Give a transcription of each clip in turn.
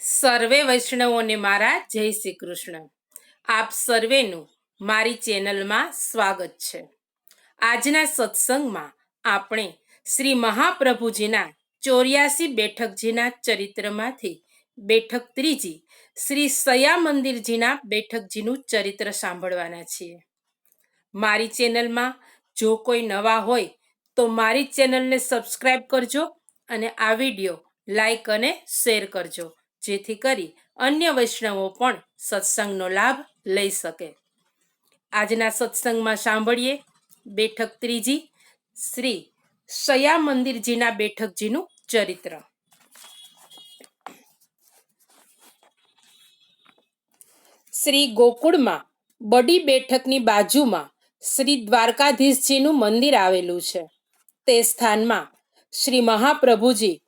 સર્વે વૈષ્ણવોને મારા જય શ્રી કૃષ્ણ. આપ સર્વેનું મારી ચેનલમાં સ્વાગત છે. આજના સત્સંગમાં આપણે શ્રી મહાપ્રભુજીના 84 બેઠકજીના ચરિત્રમાંથી બેઠક ત્રીજી શ્રી સયા મંદિરજીના બેઠકજીનું ચરિત્ર સાંભળવાના છીએ. મારી ચેનલમાં જો કોઈ નવા હોય તો મારી ચેનલને સબસ્ક્રાઈબ કરજો અને આ વિડીયો લાઈક અને શેર કરજો, જેથી કરી અન્ય વૈષ્ણવો પણ સત્સંગનો લાભ લઈ શકે. આજના સત્સંગમાં સાંભળીએ બેઠક ત્રીજી શ્રી સયા મંદિરજીના બેઠકજીનું ચરિત્ર. શ્રી ગોકુળમાં બડી બેઠકની બાજુમાં શ્રી દ્વારકાધીશજીનું મંદિર આવેલું છે. તે સ્થાનમાં શ્રી મહાપ્રભુજી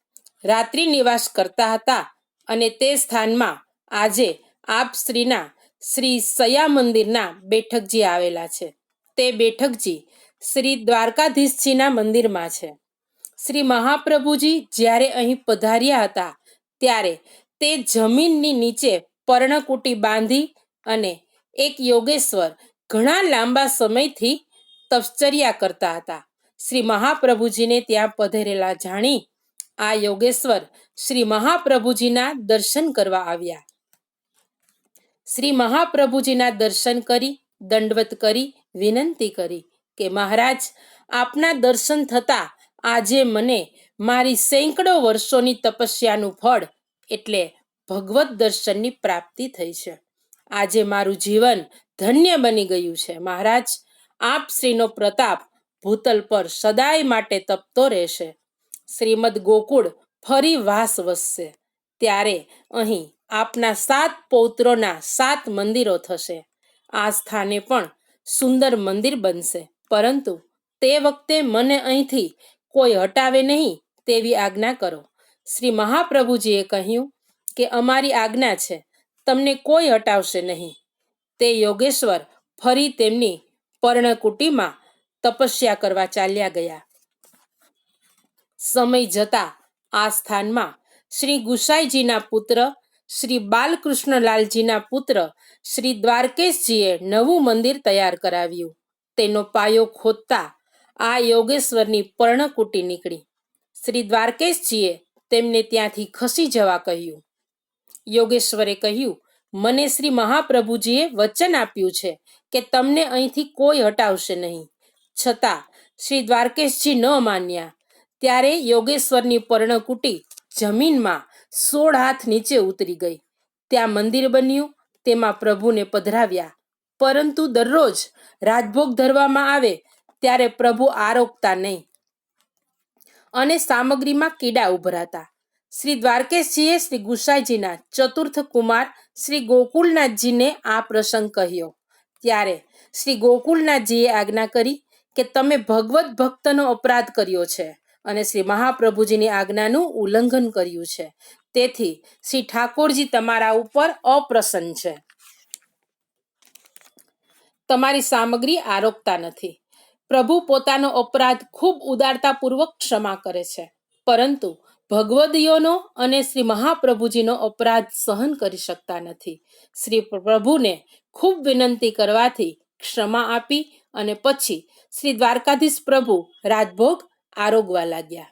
રાત્રિ નિવાસ કરતા હતા અને તે સ્થાનમાં આજે આપ શ્રીના શ્રી સયા મંદિરના બેઠકજી આવેલા છે. તે બેઠકજી શ્રી દ્વારકાધીશજીના મંદિરમાં છે. શ્રી મહાપ્રભુજી જ્યારે અહીં પધાર્યા હતા ત્યારે તે જમીનની નીચે પર્ણકુટી બાંધી અને એક યોગેશ્વર ઘણા લાંબા સમયથી તપશ્ચર્યા કરતા હતા. શ્રી મહાપ્રભુજીને ત્યાં પધરેલા જાણી આ યોગેશ્વર શ્રી મહાપ્રભુજીના દર્શન કરવા આવ્યા. શ્રી મહાપ્રભુજીના દર્શન કરી દંડવત કરી વિનંતી કરી કે મહારાજ, આપના દર્શન થતા આજે મને મારી સેંકડો વર્ષોની તપસ્યાનું ફળ એટલે ભગવત દર્શનની પ્રાપ્તિ થઈ છે. આજે મારું જીવન ધન્ય બની ગયું છે. મહારાજ, આપ શ્રીનો પ્રતાપ ભૂતલ પર સદાય માટે તપતો રહેશે. શ્રીમદ ગોકુળ ફરી વાસ વસશે ત્યારે અહીં આપના 7 પૌત્રોના 7 મંદિરો થશે. આ સ્થાને પણ સુંદર મંદિર બનશે, પરંતુ તે વખતે મને અહીંથી કોઈ હટાવે નહીં તેવી આજ્ઞા કરો. શ્રી મહાપ્રભુજીએ કહ્યું કે અમારી આજ્ઞા છે, તમને કોઈ હટાવશે નહીં. તે યોગેશ્વર ફરી તેમની પર્ણકુટીમાં તપસ્યા કરવા ચાલ્યા ગયા. સમય જતા આ સ્થાનમાં શ્રી ગુસાઈજીના પુત્ર શ્રી બાલકૃષ્ણલાલજીના પુત્ર શ્રી દ્વારકેશજીએ નવું મંદિર તૈયાર કરાવ્યું. તેનો પાયો ખોદતા આ યોગેશ્વરની પર્ણકુટી નીકળી. શ્રી દ્વારકેશજીએ તેમને ત્યાંથી ખસી જવા કહ્યું. યોગેશ્વરે કહ્યું, મને શ્રી મહાપ્રભુજીએ વચન આપ્યું છે કે તમને અહીંથી કોઈ હટાવશે નહીં. છતાં શ્રી દ્વારકેશજી ન માન્યા. ત્યારે યોગેશ્વરની પર્ણકુટી જમીનમાં 16 હાથ નીચે ઉતરી ગઈ. ત્યાં મંદિર બન્યું, તેમાં પ્રભુને પધરાવ્યા. પરંતુ દરરોજ રાજભોગ ધરવામાં આવે ત્યારે પ્રભુ આરોગતા નહીં અને સામગ્રીમાં કીડા ઉભરાતા. શ્રી દ્વારકેશજીએ શ્રી ગુસાઈજીના ચતુર્થ કુમાર શ્રી ગોકુળનાથજીને આ પ્રસંગ કહ્યો. ત્યારે શ્રી ગોકુળનાથજીએ આજ્ઞા કરી કે તમે ભગવત ભક્તનો અપરાધ કર્યો છે અને શ્રી મહાપ્રભુજીની આજ્ઞાનું ઉલ્લંઘન કર્યું છે. તેથી શ્રી ઠાકોરજી તમારા ઉપર અપ્રસન્ન છે. તમારી સામગ્રી આરોગતા નથી. પ્રભુ પોતાનો અપરાધ ખૂબ ઉદારતાપૂર્વક ક્ષમા કરે છે, પરંતુ ભગવદીયોનો અને શ્રી મહાપ્રભુજીનો અપરાધ સહન કરી શકતા નથી. શ્રી પ્રભુને ખૂબ વિનંતી કરવાથી ક્ષમા આપી અને પછી શ્રી દ્વારકાધીશ પ્રભુ રાજભોગ આરોગવા લાગ્યા.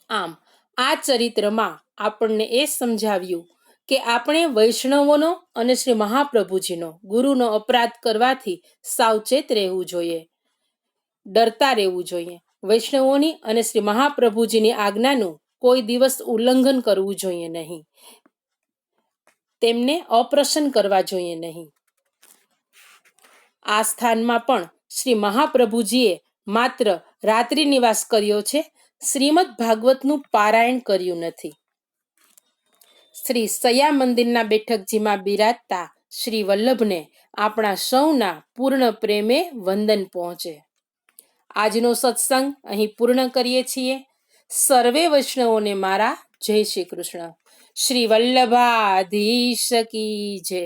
આમ આ ચરિત્રમાં આપણને એ સમજાવ્યું કે આપણે વૈષ્ણવોનો અને શ્રી મહાપ્રભુજીનો ગુરુનો અપરાધ કરવાથી સાવચેત રહેવું જોઈએ, ડરતા રહેવું જોઈએ. વૈષ્ણવોની અને શ્રી મહાપ્રભુજીની આજ્ઞાનું કોઈ દિવસ ઉલ્લંઘન કરવું જોઈએ નહીં. તેમને અપ્રસન્ન કરવા જોઈએ નહીં. આ સ્થાનમાં પણ શ્રી મહાપ્રભુજીએ માત્ર રાત્રિ નિવાસ કર્યો છે, શ્રીમદ ભાગવતનું પારાયણ કર્યું નથી. શ્રી સયા મંદિરના બેઠકજીમાં બિરાજતા શ્રી વલ્લભને આપણા સૌના પૂર્ણ પ્રેમે વંદન પહોંચે. આજનો સત્સંગ અહીં પૂર્ણ કરીએ છીએ. સર્વે વૈષ્ણવોને મારા જય શ્રી કૃષ્ણ. શ્રી વલ્લભાધીશ કી જય.